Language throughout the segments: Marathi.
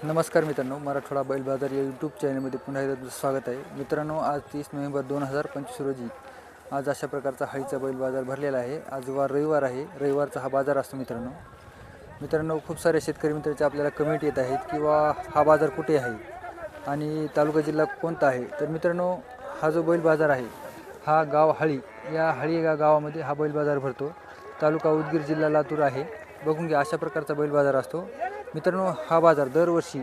नमस्कार मित्रांनो, मराठवाडा बैल बाजार या यूट्यूब चॅनलमध्ये पुन्हा एकदा स्वागत आहे. मित्रांनो, आज 30 नोव्हेंबर 2025 रोजी आज अशा प्रकारचा हळीचा बैल बाजार भरलेला आहे. आज रविवार आहे. रविवारचा हा बाजार असतो मित्रांनो. खूप सारे शेतकरी मित्रांचे आपल्याला कमेंट येत आहेत किंवा हा बाजार कुठे आहे आणि तालुका जिल्हा कोणता आहे. तर मित्रांनो, हा जो बैल बाजार आहे हा गाव हळी या या गावामध्ये हा बैल बाजार भरतो. तालुका उदगीर, जिल्हा लातूर आहे. बघून घ्या, अशा प्रकारचा बैल बाजार असतो मित्रांनो. हा बाजार दरवर्षी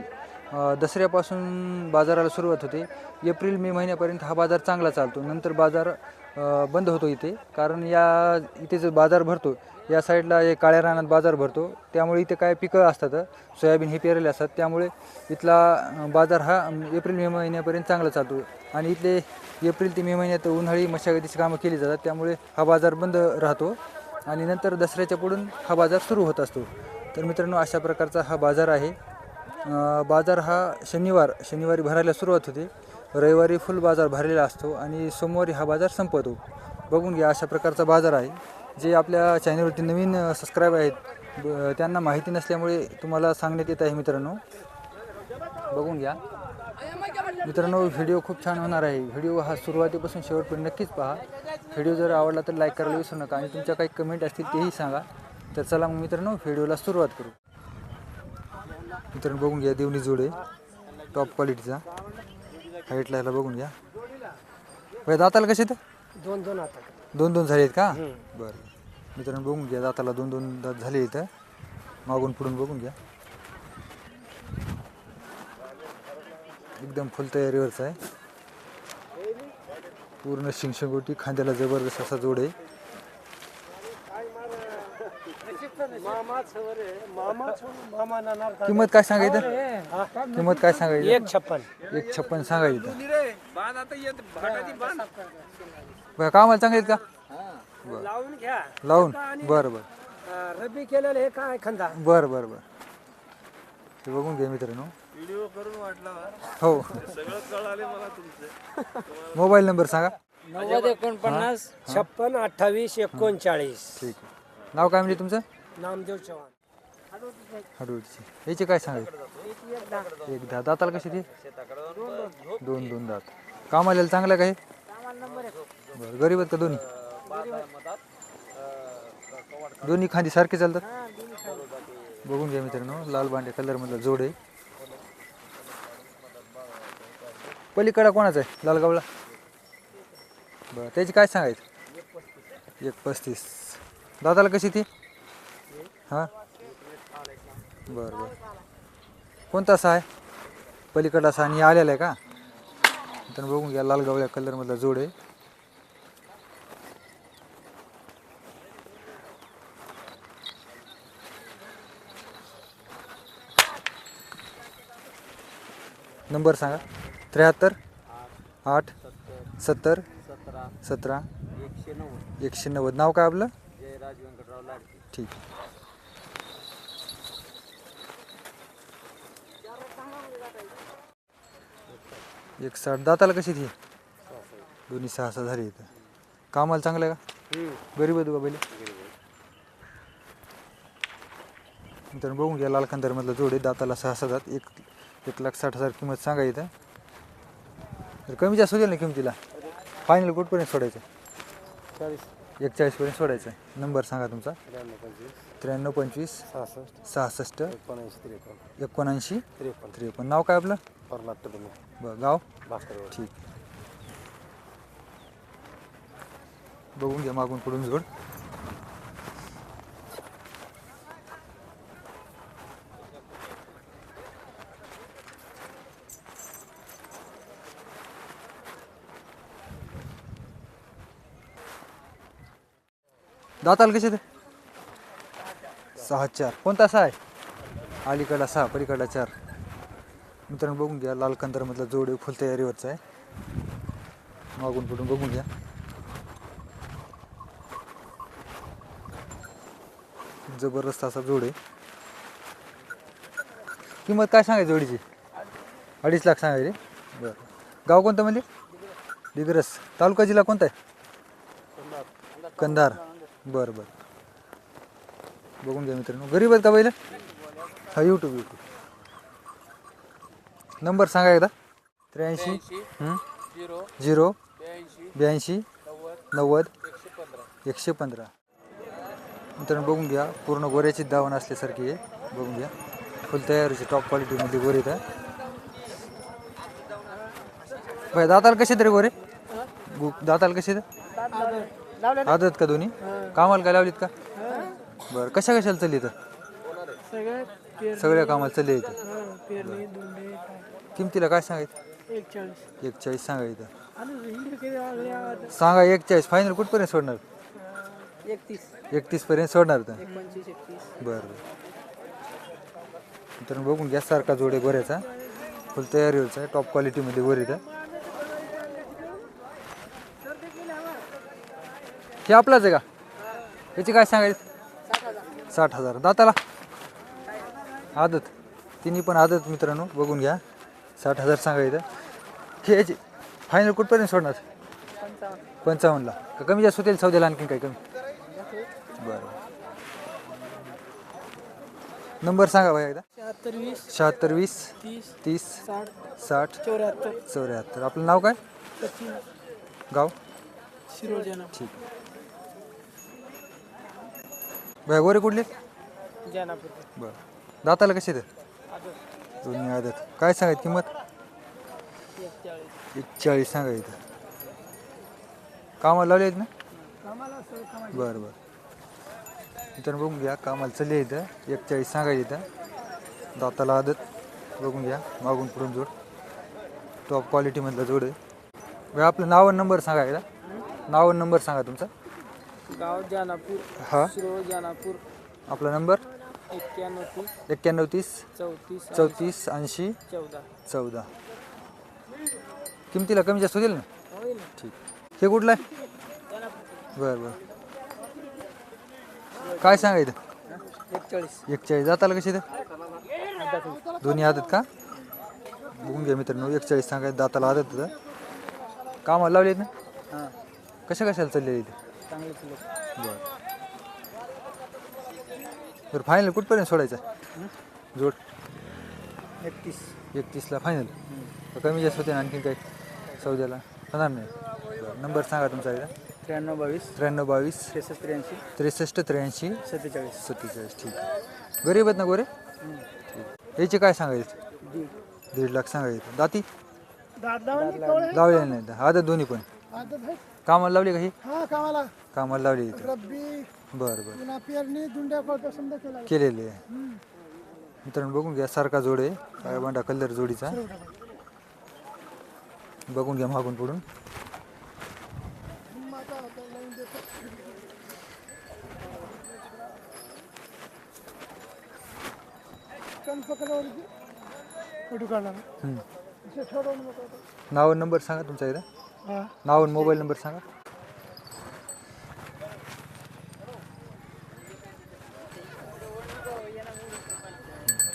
दसऱ्यापासून बाजाराला सुरुवात होते. एप्रिल मे महिन्यापर्यंत हा बाजार चांगला चालतो. नंतर बाजार बंद होतो इथे, कारण इथे जो बाजार भरतो या साईडला काळ्या रानात बाजार भरतो. त्यामुळे इथे काय पिकं असतात, सोयाबीन हे पेरले असतात. त्यामुळे इथला बाजार हा एप्रिल मे महिन्यापर्यंत चांगला चालतो. आणि इथले एप्रिल ते मे महिन्यात उन्हाळी मशागतीची कामं केली जातात. त्यामुळे हा बाजार बंद राहतो आणि नंतर दसऱ्याच्या पुढून हा बाजार सुरू होत असतो. तर मित्रांनो, अशा प्रकारचा हा बाजार आहे. बाजार हा शनिवारी भरायला सुरुवात होते. रविवारी फुल बाजार भरलेला असतो आणि सोमवारी हा बाजार संपतो. बघून घ्या, अशा प्रकारचा बाजार आहे. जे आपल्या चॅनलवरती नवीन सबस्क्राईब आहेत त्यांना माहिती नसल्यामुळे तुम्हाला सांगण्यात येत आहे मित्रांनो. बघून घ्या मित्रांनो, व्हिडिओ खूप छान होणार आहे. व्हिडिओ हा सुरुवातीपासून शेवटपर्यंत नक्कीच पहा. व्हिडिओ जर आवडला तर लाईक करायला विसरू नका आणि तुमच्या काही कमेंट असतील तेही सांगा. तर चला मग मित्रांनो, व्हिडिओला सुरुवात करू. मित्रांनो, बघून घ्या, देवणी जोड आहे टॉप क्वालिटीचा. हाईटला याला बघून घ्या. दाताला कसे तर दोन झाले आहेत का? बरं मित्रांनो, बघून घ्या, दाताला दोन दात झाले इथं. मागून पुढून बघून घ्या, एकदम फुल तयारीवरचा आहे. पूर्ण शिंगशिंगोटी, खांद्याला जबरदस्त असा जोड आहे. किंमत काय सांगायचं? किंमत काय सांगायचं? 1,56 सांगायचं. कामाला चांगले आहेत का? लावून बरं रब्बी केलेलं हे काय खंदा. बरं ते बघून घ्या मित्रांनो. व्हिडिओ करून वाटला हो, सगळं कळाले मला तुमचे. मोबाईल नंबर सांगा. 9049 56 28 39. ठीक आहे. नाव काय म्हणजे तुमचं? नामदेव चव्हाण. हडूडची. याचे काय सांगायचं? एक दहा. दाताला कशी ती? दोन दात. कामाला चांगलं काय? बरं. गरीब आहेत का दोन्ही? दोन्ही खांदी सारखे चालतात. बघून घ्या मित्रांनो, लाल बांडे कलर मधला जोड आहे. पलीकडा कोणाचा आहे? लालगावला. बरं, त्याची काय सांगायचं? 1,35. दादाला कशी ती? हां, बरं. कोणता असा आहे? पलीकडा असा आणि आलेला आहे का? तर बघून घ्या, लालगावळ्या कलर मधला जोड आहे. नंबर सांगा. 73 8 70 17 190. नाव काय आपलं? ठीक. 160. दाताला कशी ती? दोन्ही 6 झाली इथं. कामाला चांगलं आहे का? गरीब आहे तू का पहिले? मित्रांनो, बघून घ्या, लाल खंदार मधला जोड आहे. दाताला 6 दात. 1,60,000 किंमत सांगा इथं. तर कमी जास्त होईल ना किमतीला? फायनल कुठपर्यंत सोडायचं? 41पर्यंत सोडायचं आहे. नंबर सांगा तुमचा. 93 25 66 79 53. नाव काय आपलं? बरं. गाव? ठीक. बघून घ्या, मागून पुढून जोड. दाताला कसे ते? 6-4. कोणता 6 आहे? अलीकडा 6, पलीकडा 4. मित्रांनो, बघून घ्या, लाल कंदर मधला जोड आहे. फुल तयारीवरचा आहे. मागून पुढून बघून घ्या. जबरदस्त असा जोड आहे. किंमत काय सांगायची जोडीची? 2.5 लाख सांगायची. बरं. गाव कोणतं म्हणजे? दिग्रस. तालुका जिल्हा कोणता आहे? कंधार. बरं. बघून घ्या मित्रांनो. गरीब आहेत का बैल? हा, यूट्यूब. नंबर सांगा एकदा. 83 0 82 90 115. मित्रांनो बघून घ्या, पूर्ण गोऱ्याची दावण असल्यासारखी आहे. बघून घ्या, फुल तयारीची टॉप क्वालिटीमध्ये गोरे इथं. भाई दाताला कसे तरी गोरे दाताला कसे आदत का दोन्ही कामाला काय लावलीत का? बरं कशा कशाला चालली इथं? सगळ्या कामाला चालले इथं. किमतीला काय सांगायचं? 41 सांगा इथं. सांगा 41 फायनल कुठपर्यंत सोडणार? 31 पर्यंत सोडणार तर. बरं तर बघून घ्या, सारखा जोडे गोऱ्याचा, फुल तयारीवरचा टॉप क्वालिटीमध्ये गोरे इथं. हे आपलाच आहे का? याची काय सांगायचं? 60,000. दाताला आदत, तिन्ही पण आदत मित्रांनो बघून घ्या. 60,000 सांगायचं. हे याची फायनल कुठपर्यंत सोडणार? 55ला का कमी जास्त होतील सौद्याला आणखीन काही कमी? बरं नंबर सांगा भाई एकदा. 76 20 30 60 74. आपलं नाव काय? गाव? ठीक. भाई गोरे कुठले? बरं दाताला कसे ते? दोन्ही आदत. काय सांगायचं किंमत? 41 सांगा इथं. कामाला लावले आहेत ना? बरं बरं मित्रांनो बघून घ्या, कामाला चालले इथं. 41 सांगा इथं. दाताला आदत बघून घ्या, मागून पुढून जोड टॉप क्वालिटीमधला जोड आहे. भाई आपलं नाव आणि नंबर सांगा एकदा. नाव आणि नंबर सांगा तुमचा. गाव जानापूर, हा शिरोळ जानापूर. आपला नंबर 91 91 30 34 34 80 14. 14. किमतीला कमी जास्त होतील ना? होईल. ठीक. हे कुठलं आहे? बरं बरं काय सांगायचं? 41 जाताला कशी ते? दोन्ही आदत का? बघून घ्या मित्रांनो, 41 सांगायचं, दाताला आदत होतं. कामाला लावले ना? कशा कशाला चालले इथे? बरं बरं फायनल कुठपर्यंत सोडायचं? जोड 31ला फायनल. कमी जास्त होते ना आणखीन काही सौद्याला होणार नाही? बरं नंबर सांगा तुमचा एकदा. 93 22 63 83 47. ठीक. गरीब आहेत ना गोरे? ठीक. याचे काय सांगायचं? 1.5 लाख सांगायचं. दाती लावलेलं नाही तर आदत दोन्ही पण. कामाला लावली का ही? कामाला लावली इथं. बरं बरं केलेले आहे. मित्रांनो बघून घ्या, सारखा जोड आहे, काळ्या बांडा कलर जोडीचा. बघून घ्या मागून पुढून. नाव आणि नंबर सांगा तुमचा एकदा. नाव आणि मोबाईल नंबर सांगा.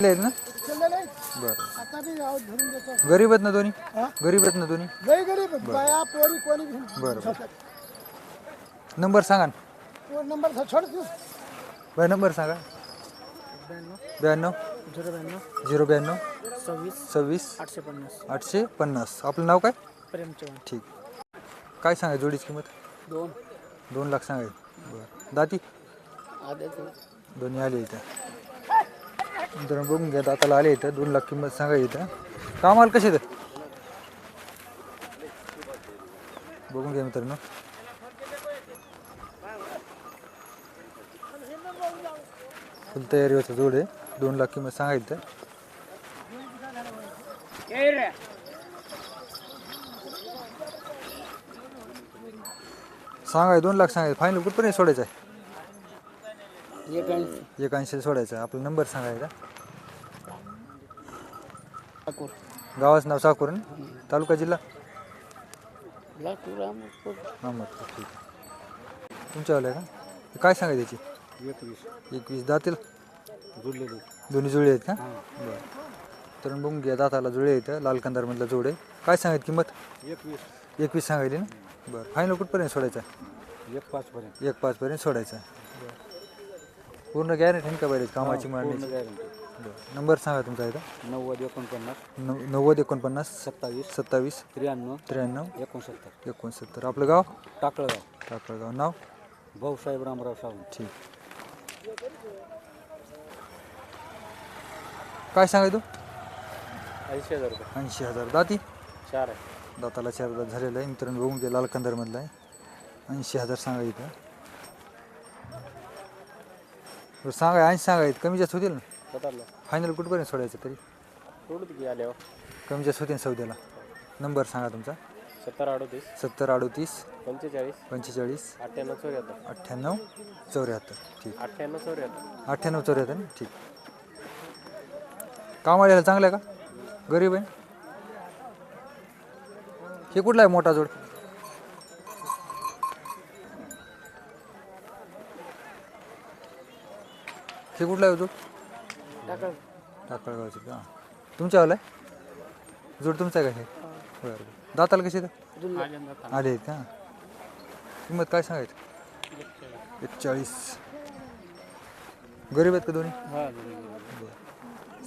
ना बरं गरीब आहेत ना दोन्ही? गरीब आहेत ना दोन्ही? बरं बरं नंबर सांगा ना. भाई नंबर सांगा. 92 092 26 850. आपलं नाव काय? ठीक. काय सांगा जोडीची किंमत? 2 लाख सांगाय. बरं दाती दोन्ही आले इथं. जर बघून घ्या, दाताला आले इथं. 2 लाख किंमत सांगा इथं. कामाला कसे तर बघून घ्या मित्रांनो. फुल तयारीवरचा जोड आहे. 2 लाख किंमत सांगा इथं. सांगा 2 लाख सांगायचं. फायनल कुठपर्यंत सोडायचं आहे? 81 सोडायचं आहे. आपला नंबर सांगायचा. गावाचं नाव साकोर, तालुका जिल्हा अहमदपूर. ठीक. तुमच्यावाला आहे का? काय सांगायचं याची? 21 दातील दोन्ही जुळे आहेत का? बरं तर बघून घ्या, दाताला जुळे आहेत. लाल कंदारमधला जोड आहे. काय सांगायची किंमत? 21 सांगायची ना? बरं फायनल कुठपर्यंत सोडायचं आहे? 1.5 पर्यंत सोडायचं आहे. पूर्ण गॅरंटी आहे का बरेच कामाची मांडण्याची? बरं नंबर सांगा तुमचा इथं 90 49 90 49 27 27 93 93 69 69. आपलं गाव टाकळगाव टाकळगाव. नाव भाऊसाहेब रामराव सावंत. ठीक. काय सांगाय तू 80,000 रुपये 80,000. दाती 4 आहे. दाताला 4 दात झालेलं आहे मित्रांनो. बघून घ्या लाल कंदारमधला आहे. 80,000 सांगा इथं. बरं सांगा 80 सांगायचं कमी जास्त होतील ना. स्वतःला फायनल कुठपर्यंत सोडायचं तरी सोडत की आल्यावर कमी जास्त होतील सौद्याला. नंबर सांगा तुमचा 70 38 70 38 45 45 98 74 98 74. ठीक 98 74 98 74 ना. ठीक. कामाला चांगलं आहे का गरीब आहे. हे कुठला आहे मोठा जोड हे कुठला आहे जोड टाकळ टाकळगावचे का तुमच्यावाला आहे जोड तुमचा आहे का हे बरं बरं. दाताला कसे आले आहेत का. किंमत काय सांगायचं 41. गरीब आहेत का दोन्ही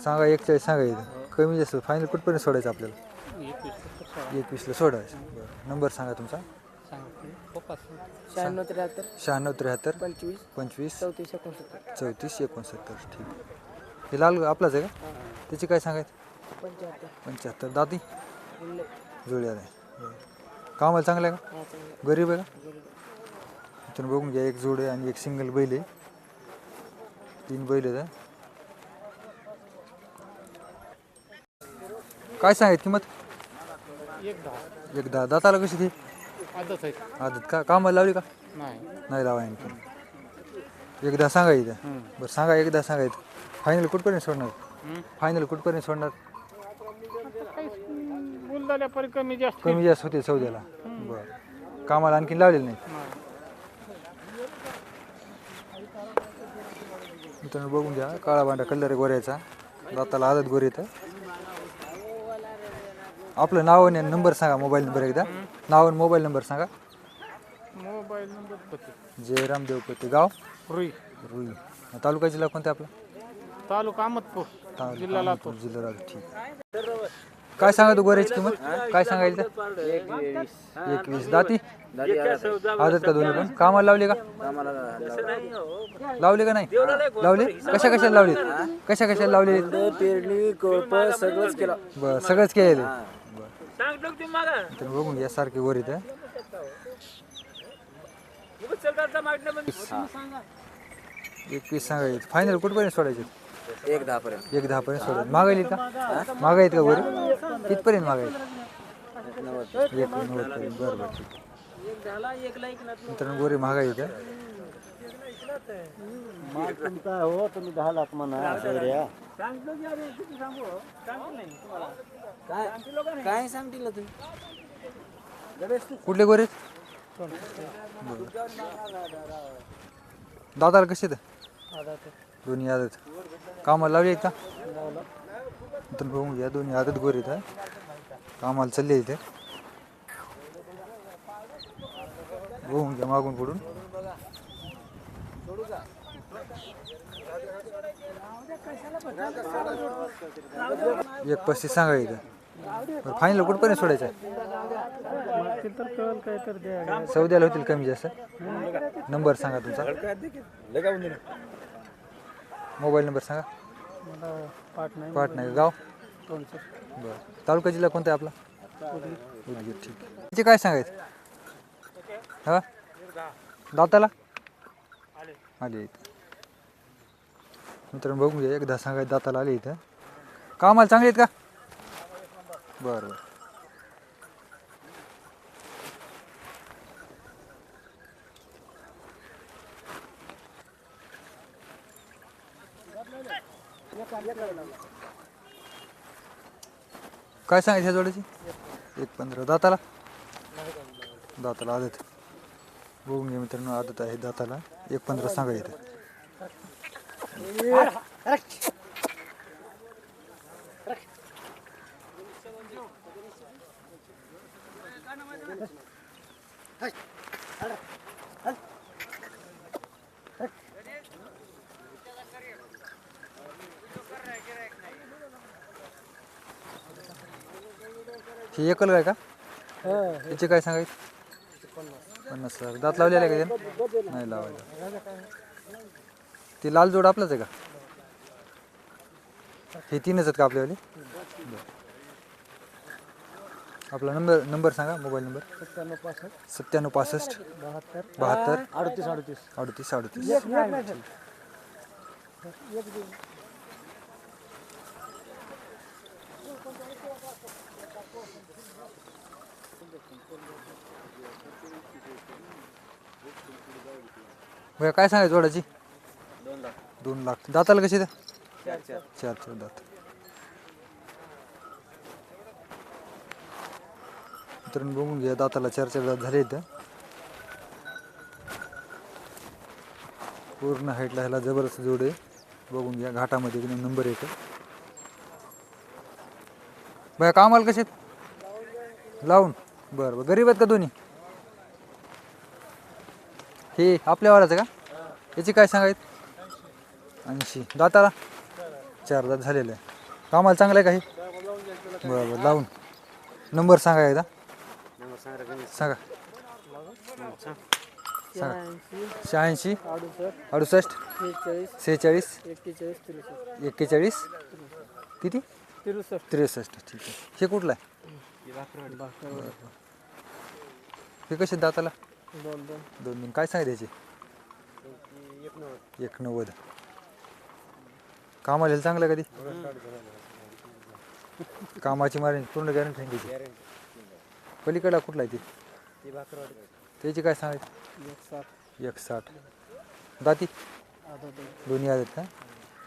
सांगा 41 सांगायचं कमी जास्त फायनल कुठपर्यंत सोडायचं आपल्याला 21ला सोडायचं. बरं नंबर सांगा तुमचा 96 73 96 73 25 25 34 69 34 69. ठीक. हे लाल आपलाच आहे का त्याची काय सांगायचं 75 75. दाती जुळ्या आहे. बरं. कामाला चांगलं आहे का गरीब आहे का. इथून बघून घ्या एक जोड आहे आणि एक सिंगल बैल आहे. 3 बैल आहेत. काय सांगायत किंमत 1 10. दाताला कशी ती आदत आहे आदत का कामाला लावली का नाही नाही लावा आणखी 1 10 सांगायचं. बरं सांगा 1 10 सांगायचं फायनल कुठपर्यंत सोडणार फायनल कुठपर्यंत सोडणार बोल झाल्यापर्यंत कमी जास्त कमी जास्त होते सौद्याला. बरं कामाला आणखी लावलेलं नाही. मित्रांनो बघून घ्या काळा भांडा कलर गोऱ्याचा दाताला आदत गोरी येतं. आपलं नाव आणि नंबर सांगा मोबाईल नंबर एकदा नाव आणि मोबाईल नंबर सांगा. मोबाईल नंबर जयराम देवपते गाव रुई रुई तालुका जिल्हा कोणता आपला तालुका अहमदपूर जिल्हा लातूर. जिल्हा लातूर. ठीक. काय सांगा तू गोऱ्याची किंमत काय सांगायचं 21. दाती आदत का दोन्ही पण कामाला लावले का लावले का नाही लावले कशा कशाला लावले कशा कशाला लावले पेरणी कोळप सगळंच केलं. बरं सगळंच केलेलं आहे. तर बघून घ्या सारखे वर इथं 21 सांगायचं फायनल कुठपर्यंत सोडायचे 1 10 पर्यंत 1 10 पर्यंत सोडायचं मागायली का मागायत का गोरी कितपर्यंत मागायचं 1 90 पर्यंत. बरं बरं ठीक. मित्रांनो गोरी महागाई इथं तुमचा हो तुम्ही 10 लाख म्हणा काय सांगतील तुम्ही कुठले गोरे दादाला कसे दोन्ही आदत कामाला लावली आहेत का तर बघून घ्या दोन्ही आदत गोरे आहेत कामाला चालले इथे बघून घ्या मागून पुढून एक 35 सांगायचं फायनल कुठपर्यंत सोडायचं सौद्याला होतील कमी जास्त. नंबर सांगा तुमचा मोबाईल नंबर सांगा पाटणा गाव बरं तालुका जिल्हा कोणता आहे आपला उदगीर. ठीक त्याचे काय सांगायचं हा दाताला आले इथं मित्रांनो बघून घ्या 1 10 सांगायचं दाताला आले इथं कामाला चांगले आहेत का बरं बरं. काय सांगायचं ह्या जोडीची 1 15. दाताला दाताला आदत बघून घ्या मित्रांनो आदत आहे दाताला 1 15 सांगायचं. ही एकल काय का याचे काय सांगायचं 50,000 दात लावलेला आहे का त्यानं नाही लावायला ते लाल जोड आपलाच आहे का हे तीनच आहेत का आपल्यावाले बरं. आपला नंबर सांगा मोबाईल नंबर 9765 72 38 भैया काय सांगायचं जोडाची 2 लाख दाताला कशी द्या 4 दात मित्रांनो बघून घ्या दाताला 4 दात झाले इथं पूर्ण हाईटला ह्याला जबरदस्त जोड आहे बघून घ्या घाटामध्ये एकदम नंबर येतो भैया कामाला कसे लावून बरं गरीब आहेत का दोन्ही हे आपल्या वाराचं का याची काय सांगायचं 80 दाताला 4 दात झालेलं आहे कामाला चांगलं आहे का हे बरं लावून नंबर सांगा एकदा सांगा 86 68 46 41 किती 63 ठीक आहे हे कुठलं आहे हे कसे दाताला 2 काय सांगायचे 190 कामाला चांगलं कधी कामाची मारे पूर्ण गॅरंटी द्यायची पलीकडला कुठला आहे ते त्याची काय सांगायची 160 दाती दोन्ही आहेत का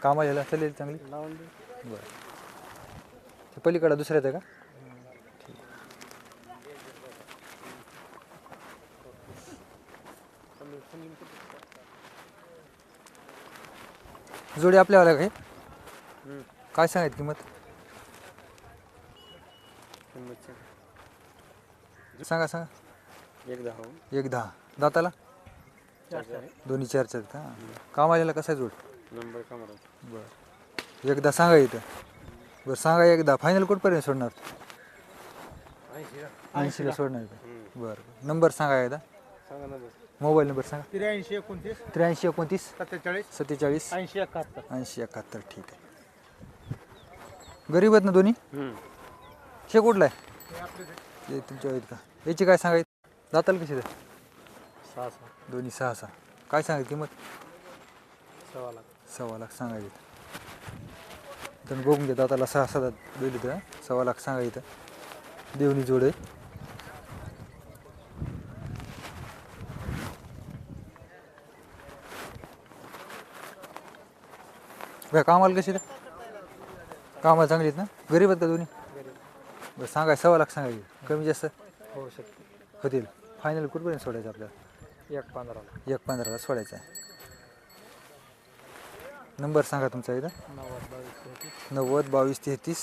कामाला ह्याला चालेल चांगली बरं ते पलीकडला दुसऱ्याच आहे का जोडी आपल्यावाला काय काय सांगायची किंमत सांगा सांगा 110 दाताला दोन्ही 4 आहेत का कामाला कसं आहे जोड बरं एकदा सांगा इथं बरं सांगा एकदा फायनल कुठपर्यंत सोडणार 80ला सोडणार का बरं नंबर सांगा एकदा मोबाईल नंबर सांगा 83 29 47 80 71 ठीक आहे गरीब आहेत ना दोन्ही हे कुठला आहे तुमच्या आहेत का याची काय सांगायचं दाताला कशी द्या दोन्ही 6 काय सांगायची किंमत 1.25 लाख सांगायची तर बघून घ्या दाताला 6 दात दिली तर 1.25 लाख सांगायचं देवणी जोड आहे कामाला कशी द्या कामाला चांगली आहेत ना गरीब आहेत का दोन्ही बरं सांगाय 1.25 लाख सांगायची कमी जास्त होऊ शकते होतील फायनल कुठपर्यंत सोडायचं आपल्याला 1.15ला सोडायचं आहे नंबर सांगा तुमचा एकदा 90 22 33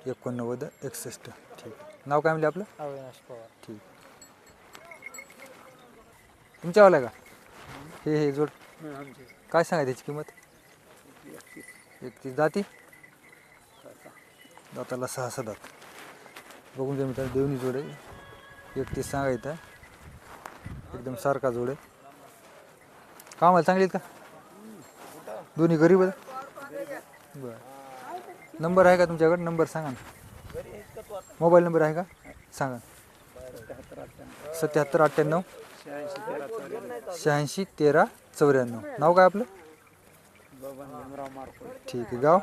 89 61 ठीक नाव काय म्हणले आपलं अविनाश पवार ठीक तुमच्यावाला का हे जोड काय सांगा त्याची किंमत 31 दाती दाताला 6 दात बघून घ्या मित्रांनो देवणी जोड आहे 31 सांगायचं एकदम सारखा जोड आहे कामाला चांगली आहेत का दोन्ही गरीब आहेत बरं नंबर आहे का तुमच्याकडे नंबर सांगा ना मोबाईल नंबर आहे का सांगा 77 98 86 13 94 नाव काय आपलं ठीक आहे गाव